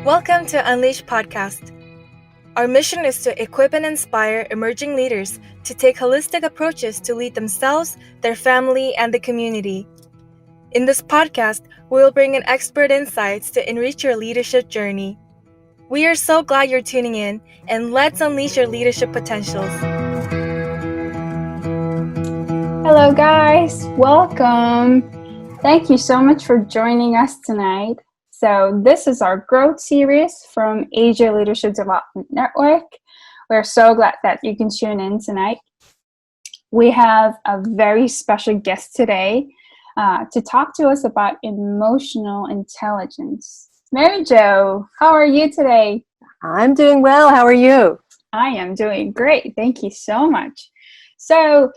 Welcome to Unleash Podcast. Our mission is to equip and inspire emerging leaders to take holistic approaches to lead themselves, their family, and the community. In this podcast, we will bring in expert insights to enrich your leadership journey. We are so glad you're tuning in, and let's unleash your leadership potentials. Hello, guys. Welcome. Thank you so much for joining us tonight. So this is our growth series from Asia Leadership Development Network. We're so glad that you can tune in tonight. We have a very special guest today to talk to us about emotional intelligence. Mary Jo, how are you today? I'm doing well. How are you? I am doing great. Thank you so much. So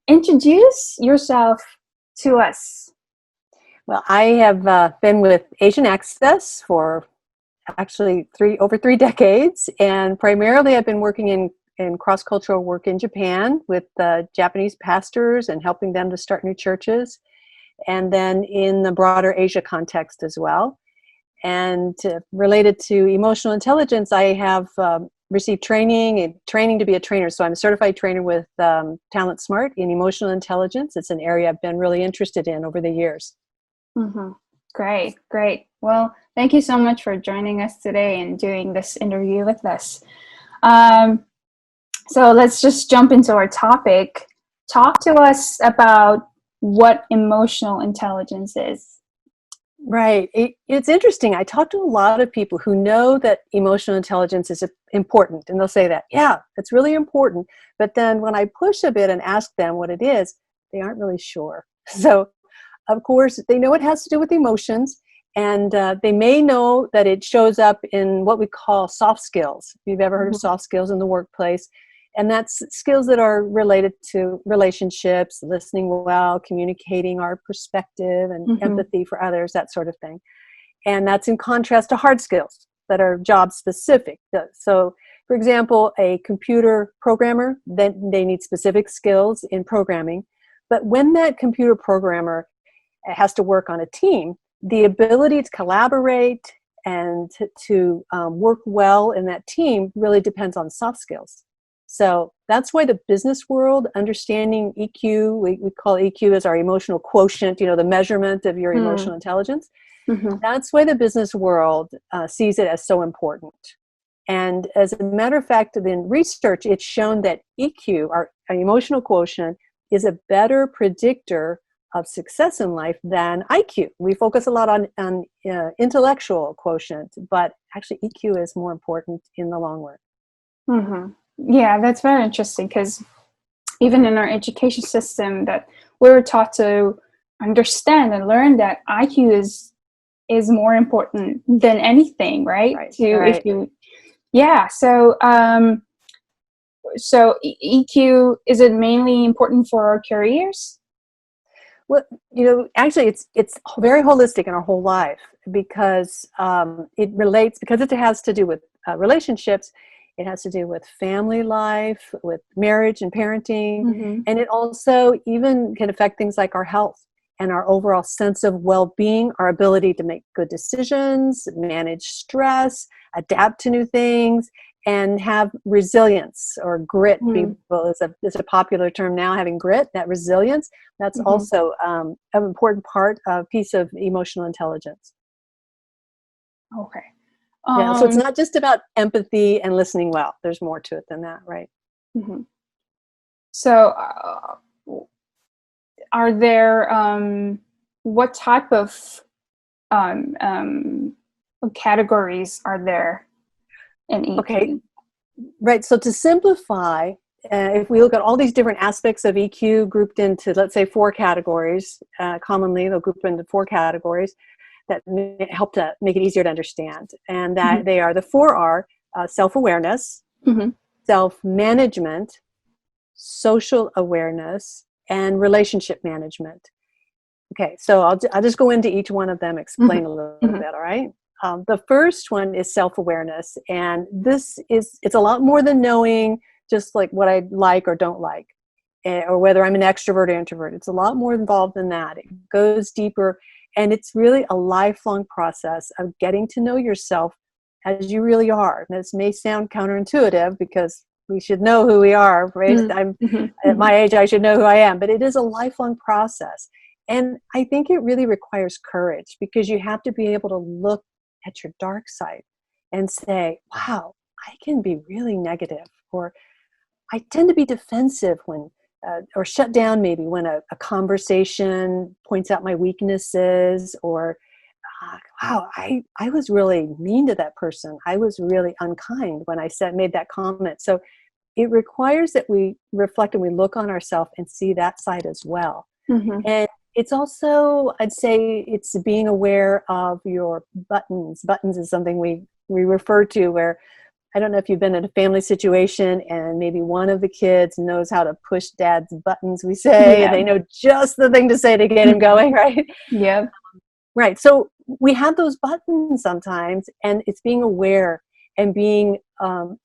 introduce yourself to us. Well, I have been with Asian Access for actually over three decades, and primarily I've been working in cross-cultural work in Japan with Japanese pastors and helping them to start new churches, and then in the broader Asia context as well. And related to emotional intelligence, I have received training to be a trainer. So I'm a certified trainer with Talent Smart in emotional intelligence. It's an area I've been really interested in over the years. Mm-hmm. Great. Well, thank you so much for joining us today and doing this interview with us. So let's just jump into our topic. Talk to us about what emotional intelligence is. Right. It's interesting. I talk to a lot of people who know that emotional intelligence is important, and they'll say that, yeah, it's really important. But then when I push a bit and ask them what it is, they aren't really sure. So, of course, they know it has to do with emotions, and they may know that it shows up in what we call soft skills. If you've ever heard of soft skills in the workplace, and that's skills that are related to relationships, listening well, communicating our perspective and empathy for others, that sort of thing. And that's in contrast to hard skills that are job specific. So, for example, a computer programmer, then they need specific skills in programming. But when that computer programmer has to work on a team, the ability to collaborate and to work well in that team really depends on soft skills. So that's why the business world, understanding EQ, we call EQ as our emotional quotient, the measurement of your emotional intelligence. That's why the business world sees it as so important. And as a matter of fact, in research, it's shown that EQ, our emotional quotient, is a better predictor of success in life than IQ. We focus a lot on intellectual quotient, but actually EQ is more important in the long run. Yeah, that's very interesting, because even in our education system, that we're taught to understand and learn that IQ is more important than anything, right? So EQ, is it mainly important for our careers? Well, actually, it's very holistic in our whole life, because it has to do with relationships. It has to do with family life, with marriage and parenting, and it also even can affect things like our health and our overall sense of well-being, our ability to make good decisions, manage stress, adapt to new things, and have resilience or grit. People is a popular term now, having grit, that resilience. That's also an important piece of emotional intelligence. Okay. So it's not just about empathy and listening well. There's more to it than that, right? So are there, what type of categories are there in EQ? Okay, right. So to simplify, if we look at all these different aspects of EQ grouped into, let's say, 4 categories, commonly they'll group into 4 categories that help to make it easier to understand. And that they are, the 4 are self-awareness, self-management, social awareness, and relationship management. Okay, so I'll just go into each one of them, explain a little bit, all right? The first one is self-awareness, and it's a lot more than knowing just like what I like or don't like, or whether I'm an extrovert or introvert. It's a lot more involved than that. It goes deeper, and it's really a lifelong process of getting to know yourself as you really are. And this may sound counterintuitive because we should know who we are, right? At my age, I should know who I am, but it is a lifelong process. And I think it really requires courage, because you have to be able to look at your dark side and say, wow, I can be really negative, or I tend to be defensive when, or shut down maybe when a conversation points out my weaknesses, or wow, I was really mean to that person. I was really unkind when I made that comment. So it requires that we reflect and we look on ourselves and see that side as well. And it's also, I'd say, it's being aware of your buttons. Buttons is something we refer to, where, I don't know if you've been in a family situation and maybe one of the kids knows how to push dad's buttons, we say, and they know just the thing to say to get him going, right? Yeah. Right. So we have those buttons sometimes, and it's being aware and being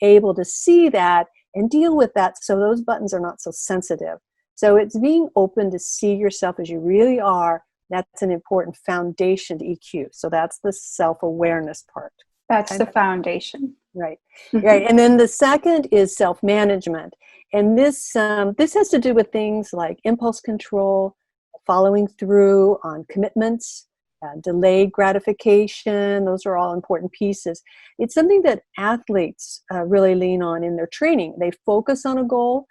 able to see that and deal with that, so those buttons are not so sensitive. So it's being open to see yourself as you really are. That's an important foundation to EQ. So that's the self-awareness part. That's the foundation. Right. Right. And then the second is self-management. And this has to do with things like impulse control, following through on commitments, delayed gratification. Those are all important pieces. It's something that athletes really lean on in their training. They focus on a goal,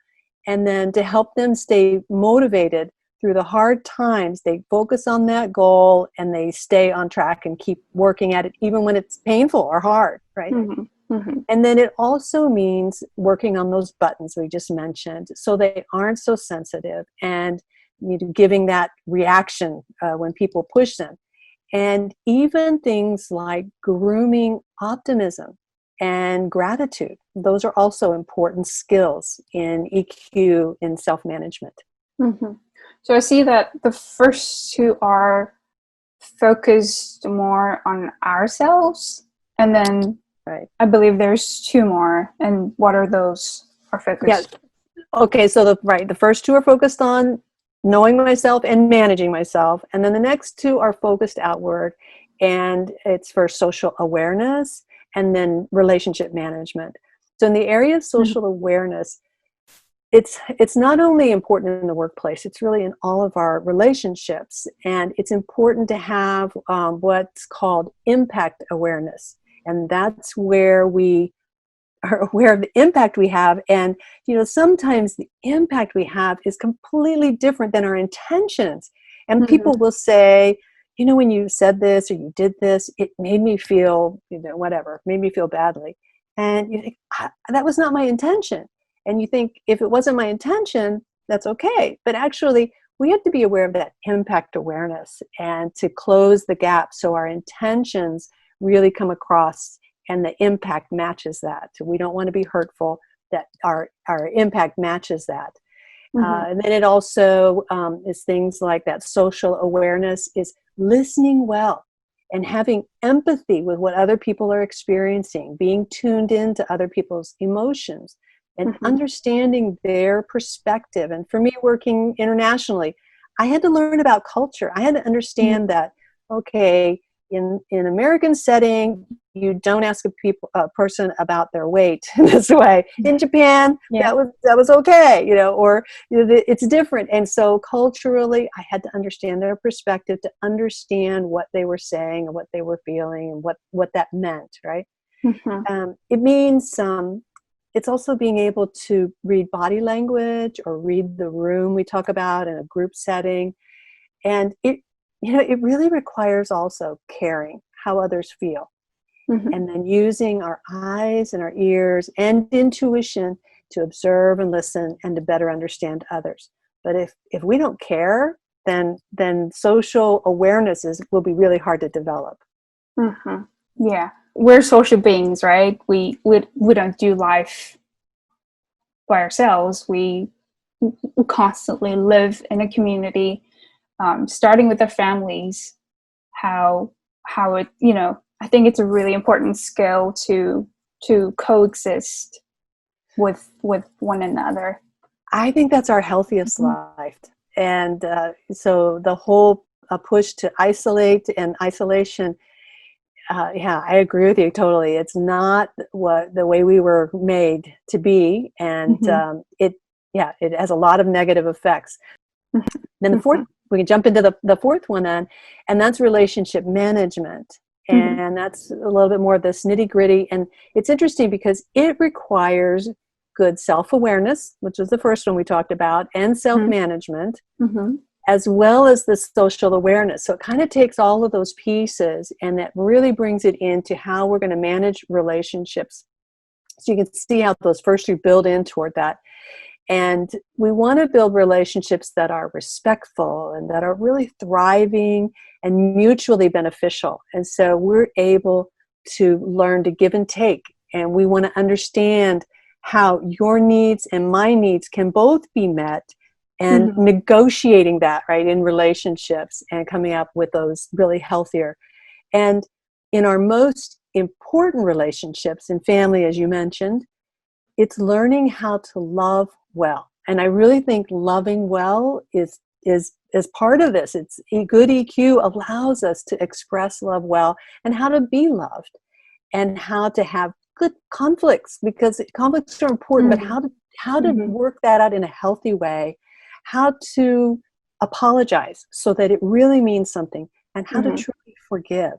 and then to help them stay motivated through the hard times, they focus on that goal and they stay on track and keep working at it, even when it's painful or hard, right? And then it also means working on those buttons we just mentioned, so they aren't so sensitive, and giving that reaction when people push them. And even things like grooming optimism and gratitude. Those are also important skills in EQ, in self-management. So I see that the first two are focused more on ourselves, and then I believe there's two more. And what are those? Are focused? Okay, so the first two are focused on knowing myself and managing myself, and then the next two are focused outward, and it's for social awareness and then relationship management. So in the area of social awareness, it's not only important in the workplace, it's really in all of our relationships, and it's important to have what's called impact awareness, and that's where we are aware of the impact we have. And sometimes the impact we have is completely different than our intentions, and people will say, when you said this or you did this, it made me feel made me feel badly, and you think, that was not my intention. And you think, if it wasn't my intention, that's okay. But actually, we have to be aware of that impact awareness and to close the gap so our intentions really come across and the impact matches that. We don't want to be hurtful, that our impact matches that. And then it also is things like that social awareness is listening well and having empathy with what other people are experiencing, being tuned into other people's emotions, and understanding their perspective. And for me, working internationally, I had to learn about culture. I had to understand that, okay, in American setting, you don't ask a person about their weight this way. In Japan, that was okay, or it's different. And so culturally, I had to understand their perspective to understand what they were saying and what they were feeling and what that meant, right? It means it's also being able to read body language or read the room we talk about in a group setting. And it really requires also caring how others feel. And then using our eyes and our ears and intuition to observe and listen and to better understand others. But if we don't care, then social awareness will be really hard to develop. Yeah. We're social beings, right? We don't do life by ourselves. We constantly live in a community, starting with our families. How it, I think it's a really important skill to coexist with one another. I think that's our healthiest life. And so the whole push to isolate and isolation, Yeah, I agree with you totally. It's not the way we were made to be, and it has a lot of negative effects. Then the fourth, we can jump into the fourth one then, and that's relationship management. And that's a little bit more of this nitty gritty. And it's interesting because it requires good self-awareness, which is the first one we talked about, and self-management, as well as the social awareness. So it kind of takes all of those pieces, and that really brings it into how we're going to manage relationships. So you can see how those first two build in toward that. And we want to build relationships that are respectful and that are really thriving and mutually beneficial. And so we're able to learn to give and take. And we want to understand how your needs and my needs can both be met, and negotiating that, right, in relationships and coming up with those really healthier. And in our most important relationships in family, as you mentioned, it's learning how to love well. And I really think loving well is part of this. It's good EQ allows us to express love well and how to be loved and how to have good conflicts, because conflicts are important, but how to work that out in a healthy way, how to apologize so that it really means something, and how to truly forgive.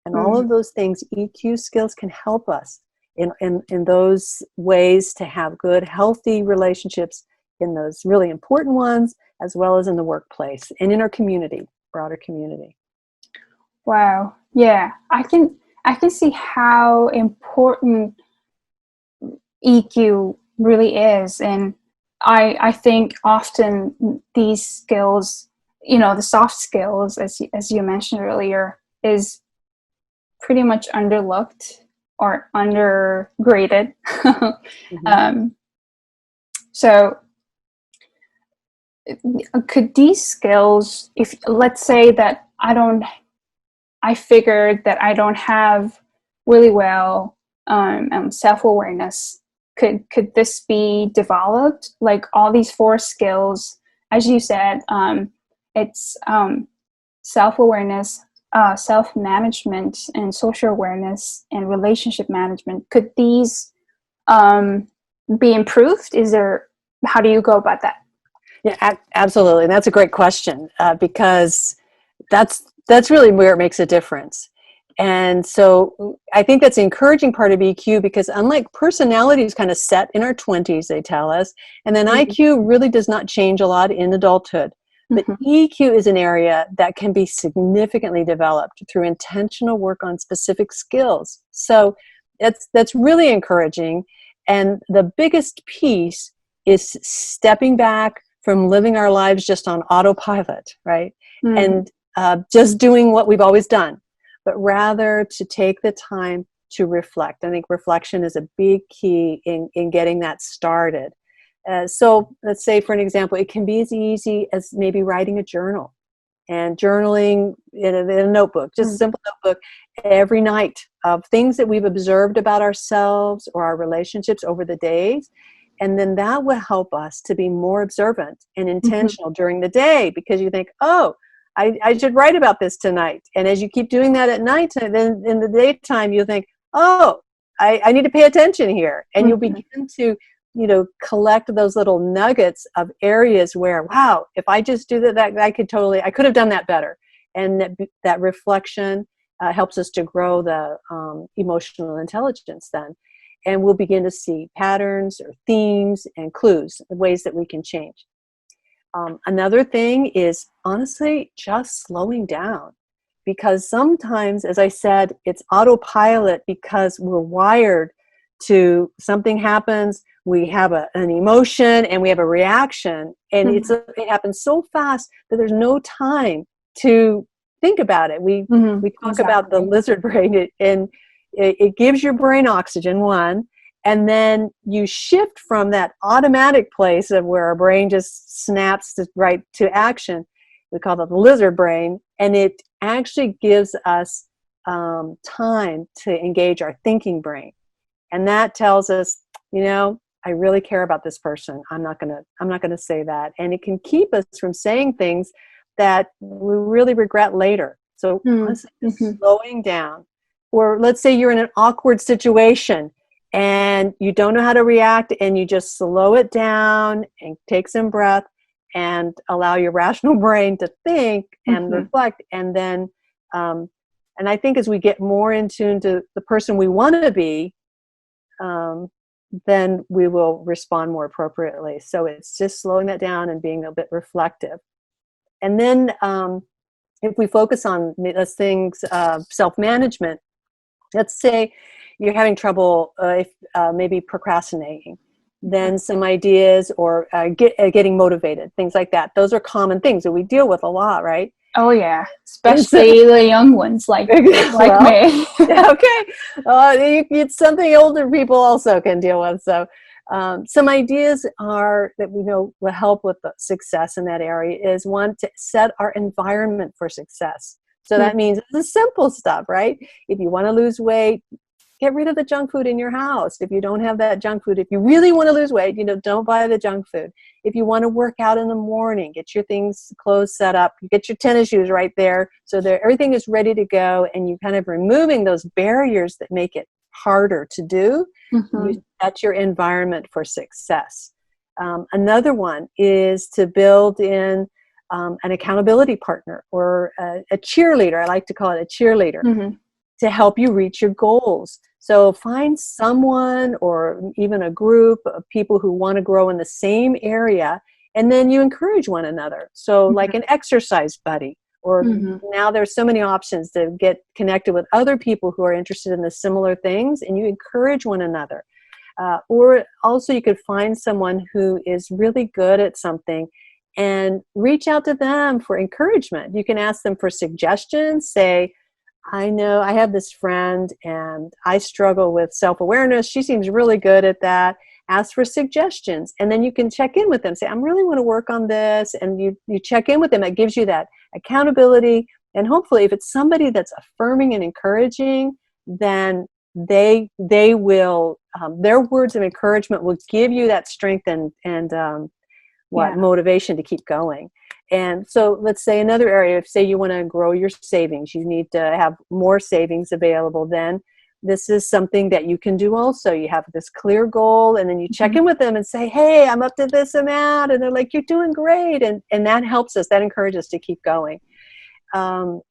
And all of those things, EQ skills can help us in those ways to have good, healthy relationships in those really important ones, as well as in the workplace and in our community, broader community. Wow. Yeah, I can see how important EQ really is. And I think often these skills, the soft skills, as you mentioned earlier, is pretty much underlooked or undergraded. So could these skills, if let's say that I figured that I don't have really well self-awareness, could this be developed? Like all these four skills, as you said, it's self-awareness, self-management, and social awareness, and relationship management. Could these be improved? How do you go about that? Yeah, absolutely. And that's a great question, because that's really where it makes a difference. And so I think that's the encouraging part of EQ, because unlike personality is kind of set in our 20s, they tell us, and then IQ really does not change a lot in adulthood. But EQ is an area that can be significantly developed through intentional work on specific skills. So that's really encouraging. And the biggest piece is stepping back from living our lives just on autopilot, right? And just doing what we've always done, but rather to take the time to reflect. I think reflection is a big key in getting that started. So let's say, for an example, it can be as easy as maybe writing a journal and journaling in a notebook, just a simple notebook every night of things that we've observed about ourselves or our relationships over the days. And then that will help us to be more observant and intentional during the day, because you think, oh, I should write about this tonight. And as you keep doing that at night, then in the daytime, you think, oh, I need to pay attention here. And you'll begin to, collect those little nuggets of areas where, wow, if I just do that, I could have done that better. And that reflection helps us to grow the emotional intelligence then. And we'll begin to see patterns or themes and clues, ways that we can change. Another thing is, honestly, just slowing down. Because sometimes, as I said, it's autopilot because we're wired to something happens, we have an emotion and we have a reaction, and it happens so fast that there's no time to think about it. We talk about the lizard brain, and it gives your brain oxygen, one, and then you shift from that automatic place of where our brain just snaps right to action. We call that the lizard brain, and it actually gives us time to engage our thinking brain. And that tells us, I really care about this person. I'm not gonna say that. And it can keep us from saying things that we really regret later. So honestly, slowing down or let's say you're in an awkward situation and you don't know how to react, and you just slow it down and take some breath and allow your rational brain to think and reflect. And then, and I think as we get more in tune to the person we want to be, then we will respond more appropriately. So it's just slowing that down and being a bit reflective. And then if we focus on those things, self-management, let's say you're having trouble maybe procrastinating, then some ideas, or getting motivated, things like that. Those are common things that we deal with a lot, right? Oh yeah, especially the young ones like me. Okay, it's something older people also can deal with. So some ideas that we know will help with the success in that area is, one, to set our environment for success. So that means the simple stuff, right? If you want to lose weight, get rid of the junk food in your house. If you don't have that junk food, if you really want to lose weight, don't buy the junk food. If you want to work out in the morning, get your clothes set up, you get your tennis shoes right there, so that everything is ready to go, and you kind of removing those barriers that make it harder to do. That's your environment for success. Another one is to build in an accountability partner, or a cheerleader. I like to call it a cheerleader, to help you reach your goals. So find someone, or even a group of people who want to grow in the same area, and then you encourage one another. So like an exercise buddy, or now there's so many options to get connected with other people who are interested in the similar things, and you encourage one another. Or also you could find someone who is really good at something and reach out to them for encouragement. You can ask them for suggestions. Say, I know I have this friend and I struggle with self-awareness. She seems really good at that. Ask for suggestions. And then you can check in with them. Say, I really want to work on this. And you check in with them. It gives you that accountability. And hopefully if it's somebody that's affirming and encouraging, then they will, their words of encouragement will give you that strength and motivation to keep going. And so let's say another area, if say you want to grow your savings, you need to have more savings available, then this is something that you can do also. You have this clear goal, and then you check in with them and say, hey, I'm up to this amount. And they're like, you're doing great. And that helps us, that encourages us to keep going. The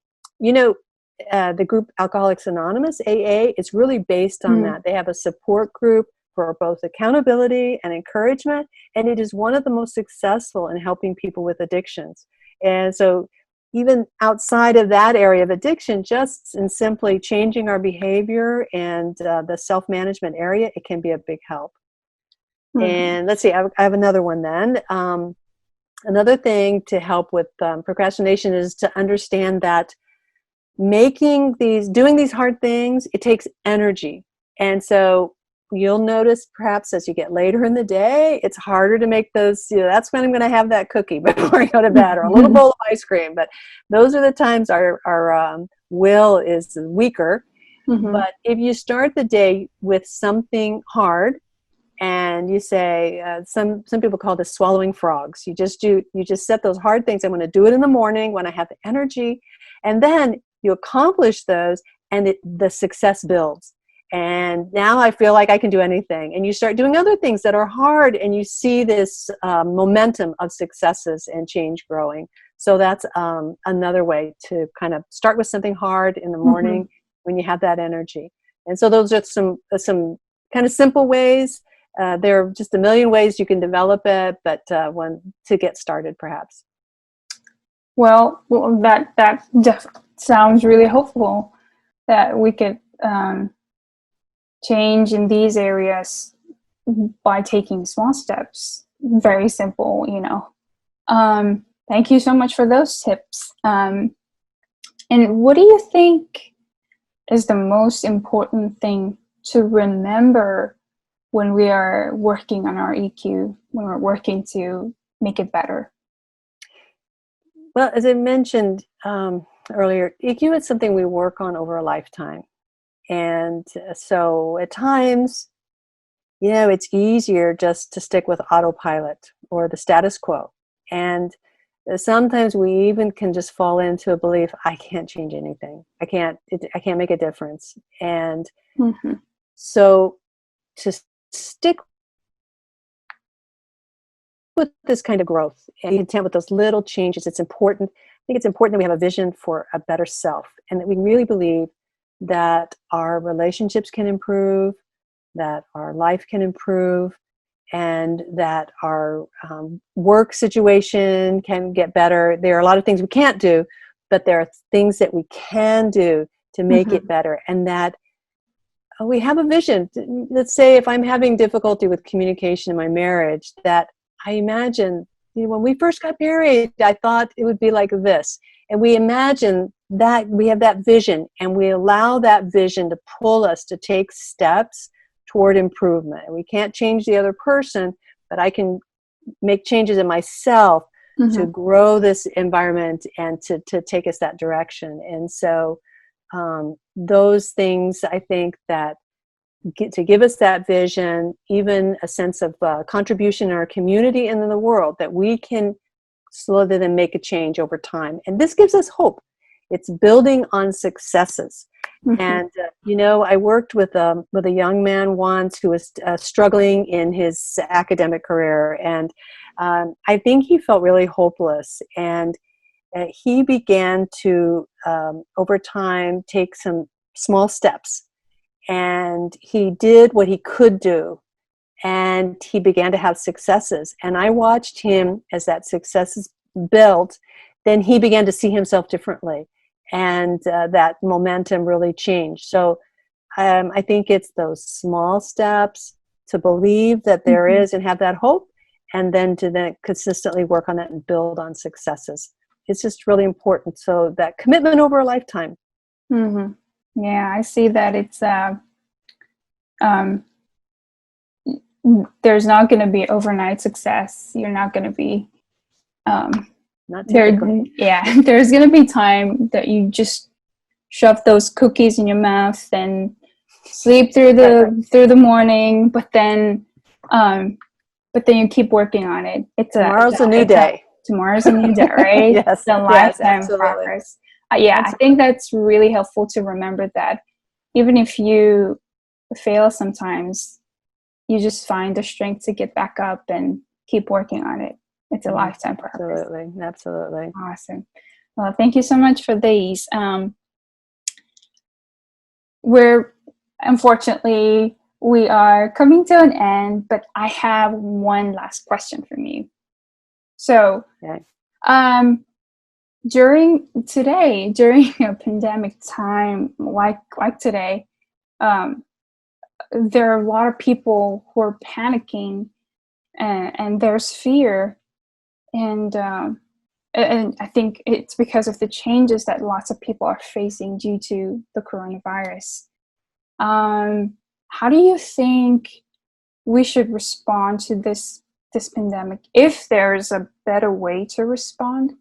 group Alcoholics Anonymous, AA, is really based on that. They have a support group for both accountability and encouragement, and it is one of the most successful in helping people with addictions. And so even outside of that area of addiction, just in simply changing our behavior and the self-management area, it can be a big help. And let's see, I have another one then. Another thing to help with procrastination is to understand that doing these hard things, it takes energy. And so you'll notice perhaps as you get later in the day, it's harder to make those, that's when I'm going to have that cookie before I go to bed, or a little bowl of ice cream. But those are the times our will is weaker. But if you start the day with something hard, and you say, some people call this swallowing frogs. You just set those hard things. I'm going to do it in the morning when I have the energy. And then you accomplish those, and the success builds. And now I feel like I can do anything. And you start doing other things that are hard, and you see this momentum of successes and change growing. So that's another way to kind of start with something hard in the morning when you have that energy. And so those are some kind of simple ways. There are just a million ways you can develop it, but one to get started, perhaps. Well, that sounds really hopeful, that we could change in these areas by taking small steps. Very simple, Thank you so much for those tips. And what do you think is the most important thing to remember when we are working on our EQ, when we're working to make it better? Well, as I mentioned earlier, EQ is something we work on over a lifetime. And so at times, it's easier just to stick with autopilot or the status quo. And sometimes we even can just fall into a belief, I can't change anything. I can't make a difference. And so to stick with this kind of growth and be content with those little changes, it's important. I think it's important that we have a vision for a better self, and that we really believe that our relationships can improve, that our life can improve, and that our work situation can get better. There are a lot of things we can't do, but there are things that we can do to make it better, and that we have a vision. Let's say if I'm having difficulty with communication in my marriage, that I imagine, when we first got married, I thought it would be like this. And we imagine that we have that vision, and we allow that vision to pull us to take steps toward improvement. We can't change the other person, but I can make changes in myself to grow this environment and to take us that direction. And so those things, I think, that to give us that vision, even a sense of contribution in our community and in the world, that we can slowly then make a change over time. And this gives us hope. It's building on successes. And, I worked with a young man once who was struggling in his academic career. And I think he felt really hopeless. And he began to, over time, take some small steps. And he did what he could do. And he began to have successes. And I watched him as that successes built. Then he began to see himself differently. And that momentum really changed. So I think it's those small steps to believe that there is and have that hope, and then to then consistently work on that and build on successes. It's just really important. So that commitment over a lifetime. Yeah, I see that it's there's not going to be overnight success. You're not going to be Not typically. There's going to be time that you just shove those cookies in your mouth and sleep through the morning, but then you keep working on it. Tomorrow's a new day. Tomorrow's a new day, right? Yes, it's a lifetime progress. I think that's really helpful to remember, that even if you fail sometimes, you just find the strength to get back up and keep working on it. It's a lifetime progress. Absolutely. Awesome. Well, thank you so much for these. Unfortunately, we are coming to an end, but I have one last question from you. So, during a pandemic time like today, there are a lot of people who are panicking, and there's fear, and I think it's because of the changes that lots of people are facing due to the coronavirus. How do you think we should respond to this pandemic, if there's a better way to respond?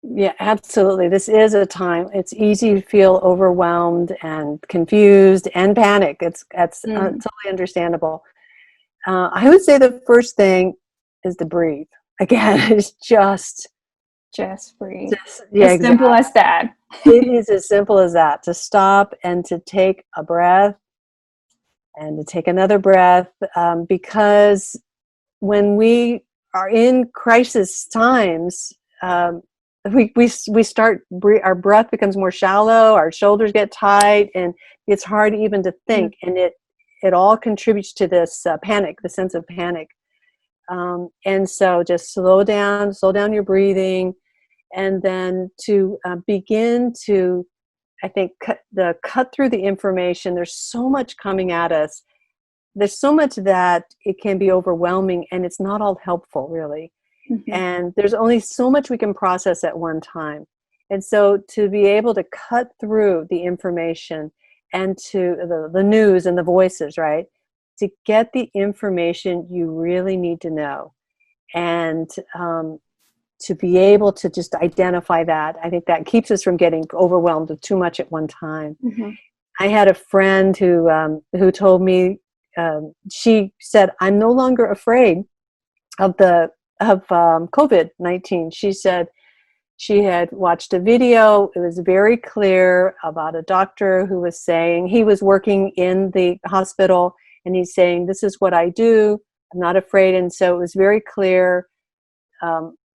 Yeah, absolutely. This is a time. It's easy to feel overwhelmed and confused and panic. That's totally understandable. I would say the first thing is to breathe. Again, it's just breathe. Simple as that. It is as simple as that. To stop and to take a breath and to take another breath, because when we are in crisis times, we start, our breath becomes more shallow, our shoulders get tight, and it's hard even to think. And it all contributes to this panic, the sense of panic. And so just slow down your breathing, and then to begin to, I think, cut through the information. There's so much coming at us. There's so much that it can be overwhelming, and it's not all helpful, really. And there's only so much we can process at one time. And so to be able to cut through the information and to the news and the voices, right, to get the information you really need to know, and to be able to just identify that, I think that keeps us from getting overwhelmed with too much at one time. I had a friend who told me, she said, I'm no longer afraid of the COVID-19. She said she had watched a video. It was very clear about a doctor who was saying, he was working in the hospital, and he's saying, this is what I do. I'm not afraid. And so it was very clear,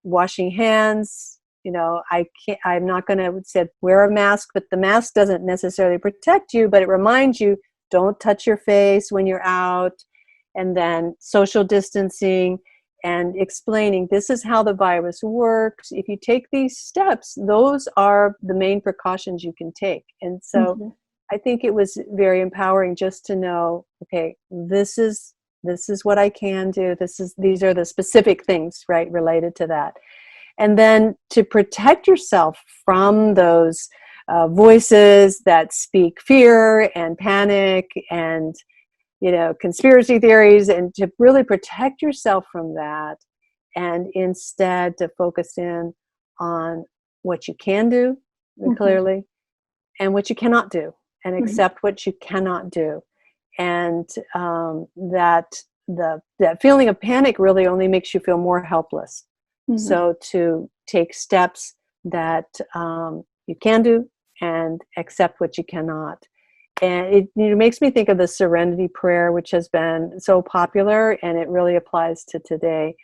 washing hands, I'm not going to say wear a mask, but the mask doesn't necessarily protect you, but it reminds you, don't touch your face when you're out, and then social distancing, and explaining this is how the virus works. If you take these steps, those are the main precautions you can take. And so I think it was very empowering just to know, okay, this is what I can do. These are the specific things, right, related to that. And then to protect yourself from those voices that speak fear and panic and conspiracy theories, and to really protect yourself from that, and instead to focus in on what you can do clearly and what you cannot do, and accept what you cannot do. And that feeling of panic really only makes you feel more helpless. So to take steps that you can do and accept what you cannot. And it makes me think of the Serenity Prayer, which has been so popular, and it really applies to today.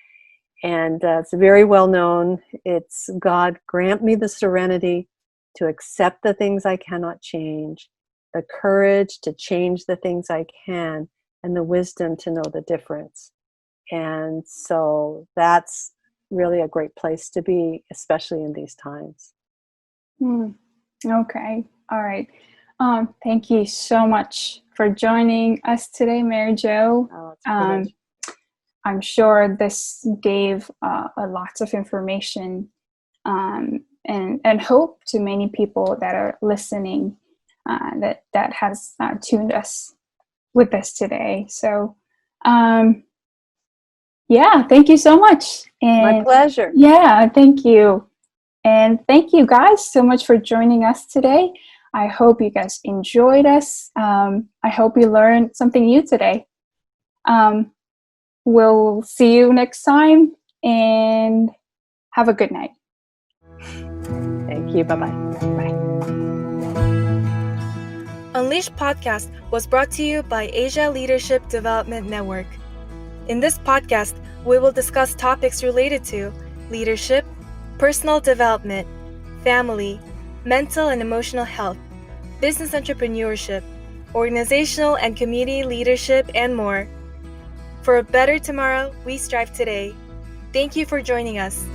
And it's very well known. It's, God, grant me the serenity to accept the things I cannot change, the courage to change the things I can, and the wisdom to know the difference. And so that's really a great place to be, especially in these times. Okay. All right. Thank you so much for joining us today, Mary Jo. Oh, it's a privilege. I'm sure this gave lots of information and hope to many people that are listening that has tuned us with us today. So, thank you so much. And my pleasure. Yeah, thank you. And thank you guys so much for joining us today. I hope you guys enjoyed us. I hope you learned something new today. We'll see you next time, and have a good night. Thank you. Bye-bye. Bye. Unleash podcast was brought to you by Asia Leadership Development Network. In this podcast, we will discuss topics related to leadership, personal development, family, mental and emotional health, business entrepreneurship, organizational and community leadership, and more. For a better tomorrow, we strive today. Thank you for joining us.